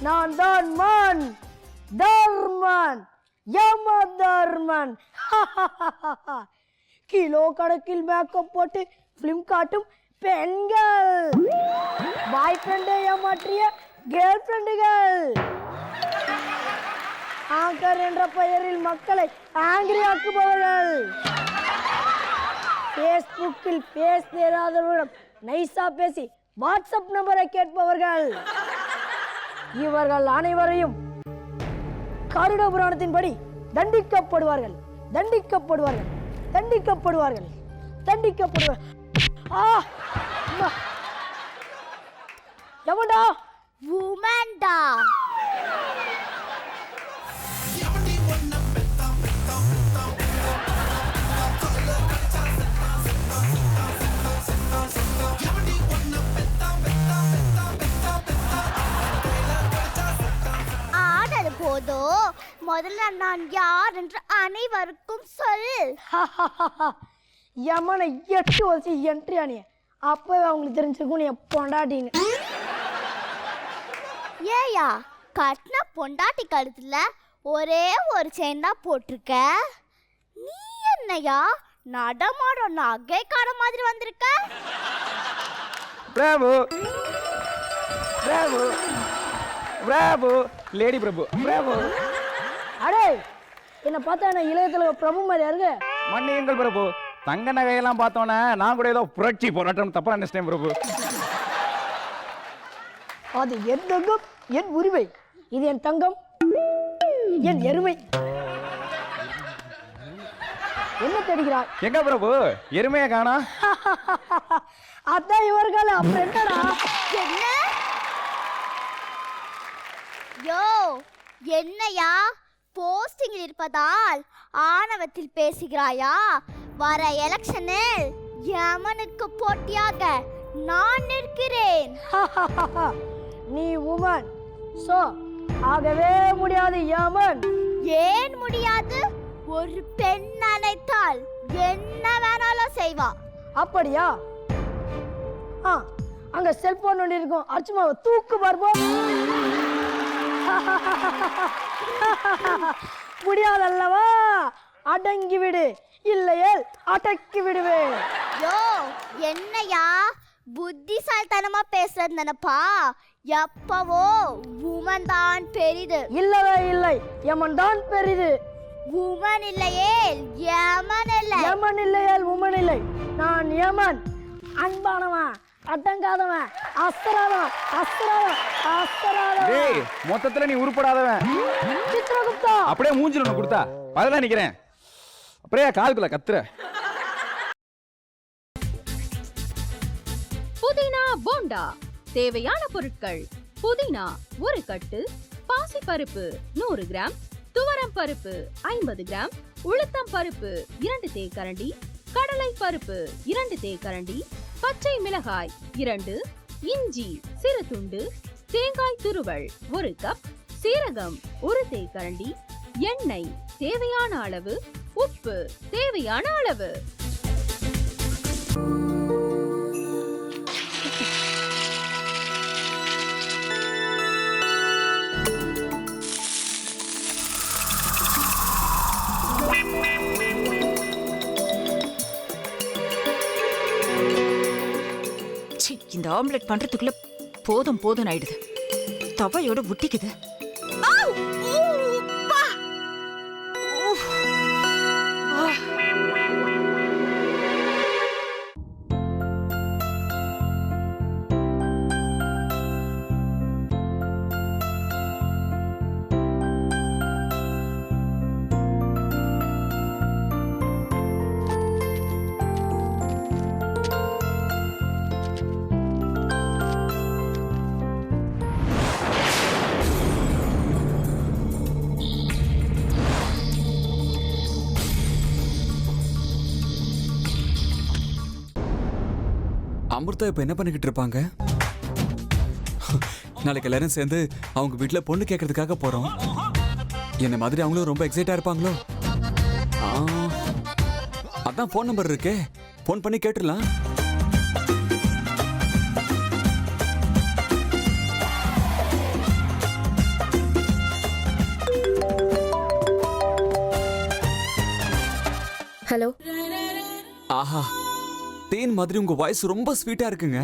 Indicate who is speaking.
Speaker 1: நான் தான் மான் தர்மன் யம தர்மன். கிலோ கணக்கில் மேக்கப் போட்டு பிலிம் காட்டும் பெண்கள், பாய் ஃப்ரெண்டை ஏமாற்றிய கேர்ள் ஃப்ரெண்டுகள், ஆங்கர் என்ற பெயரில் மக்களை ஆங்கிரி ஆக்குபவர்கள், பேஸ்புக்கில் பேஸ் தெரியாதவர்களிடம் நைஸா பேசி வாட்ஸ்அப் நம்பரை கேட்பவர்கள், இவர்கள் அனைவரையும் கருட புராணத்தின்படி தண்டிக்கப்படுவார்கள் தண்டிக்கப்படுவார்கள் தண்டிக்கப்படுவார்கள் தண்டிக்கப்படுவார்கள். எவன்டா?
Speaker 2: வுமன்டா. ஆடல் போதோ, முதல்ல நான் யார் என்று அனைவருக்கும் சொல்.
Speaker 1: யமனை 8 வருஷம் என்ட்ரி ஆனிய அப்பவே அவங்களுக்கு தெரிஞ்சிருக்கும் நீ பொண்டாட்டின்னு.
Speaker 2: ஏயா, கட்டின பொண்டாட்டி கழுத்துல ஒரே ஒரு செயின் தான் போட்டிருக்க. நீ என்னையா நடமாட நகை கார மாதிரி வந்திருக்க?
Speaker 3: பிரபு பிரபு பிரபு லேடி பிரபு பிரபு.
Speaker 1: அடே, என்ன பார்த்தா என்ன இளையத்துல பிரபு மாதிரியா இருக்கு?
Speaker 3: மன்னியுங்கள் பிரபு, தங்க நகையெல்லாம் பார்த்தோன்னே நான் கூட ஏதோ புரட்சி போராட்டம் தப்பா நினைச்சிட்டேன் பிரபு.
Speaker 1: அது என் தங்கம், என் உரிமை. இது என் தங்கம், என் எருமை. என்ன தேடுகிறாய்?
Speaker 3: எங்க பிரபு எருமையை காணா?
Speaker 1: அதான் இவர்கள். அப்புறம் என்னடா?
Speaker 2: என்ன? யோ, என்னையா போஸ்டிங்கில் இருப்பதால் ஆணவத்தில் பேசுகிறாயா? வர எலெக்ஷனில் யமனுக்கு போட்டியாக நான் நிற்கிறேன்.
Speaker 1: நீ உமன், சோ ஆகவே முடியாது யமன்.
Speaker 2: ஏன் முடியாது? ஒரு பெண் நினைத்தால் என்ன வேணாலும் செய்வா.
Speaker 1: அப்படியா? அங்க செல்போன் ஒன்று இருக்கும், அர்ச்சுமாவை தூக்கு பார்ப்போம். முடியாதல்லவா? அடங்கி விடு, இல்லையே அடக்கி விடுவேன்.
Speaker 2: யோ, என்னையா புத்திசாலித்தனமா பேசுறது நினைப்பா? எப்பவோ உமன் தான் பெரிது.
Speaker 1: இல்லவே இல்லை, யமன் தான் பெரிது.
Speaker 2: உமன் இல்லையே யமன் இல்லை.
Speaker 1: யமன் இல்லையே உமன் இல்லை. நான் யமன், அன்பானவன், அடங்காதவன், அஸ்தராதவன், அஸ்தராதவன், அஸ்தராதவன்.
Speaker 3: டேய், மொத்தத்துல நீ உருப்படாதவன்.
Speaker 1: சித்ரகுப்தா,
Speaker 3: அப்படியே மூஞ்சில ஒண்ணு கொடுத்தா பதிலா நிக்கிறேன். அப்படியே கால்குள்ள கத்துற.
Speaker 4: புதினா போண்டா. தேவையான பொருட்கள்: புதினா 1 கட்டு, பாசிப்பருப்பு 100 கிராம், துவரம் பருப்பு 50 கிராம், உளுத்தம் பருப்பு 2 தேக்கரண்டி, கடலை பருப்பு 2 தேக்கரண்டி, பச்சை மிளகாய் 2, இஞ்சி சிறு துண்டு, தேங்காய் துருவல் 1 கப், சீரகம் 1 தேக்கரண்டி, எண்ணெய் தேவையான அளவு, உப்பு தேவையான அளவு.
Speaker 5: இந்த ஆம்லெட் பண்றதுக்குள்ள போதும் போதும் ஆயிடுது. தவையோட ஒட்டிக்குது.
Speaker 6: அமிர்தா இப்ப என்ன பண்ணிக்கிட்டு இருப்பாங்க? நாளைக்கு எல்லாரும் சேர்ந்து அவங்க வீட்டுல பொண்ணு கேட்கறதுக்காக போறோம். என்ன மாதிரி அவங்களும் ரொம்ப எக்ஸைட்டா இருப்பாங்களோ? அதான் ஃபோன் நம்பர் இருக்கே, ஃபோன் பண்ணி கேட்டுடலாம்.
Speaker 7: ஹலோ.
Speaker 6: ஆஹா, தேன் மாதிரி உங்க வாய்ஸ் ரொம்ப ஸ்வீட்டா இருக்குங்க.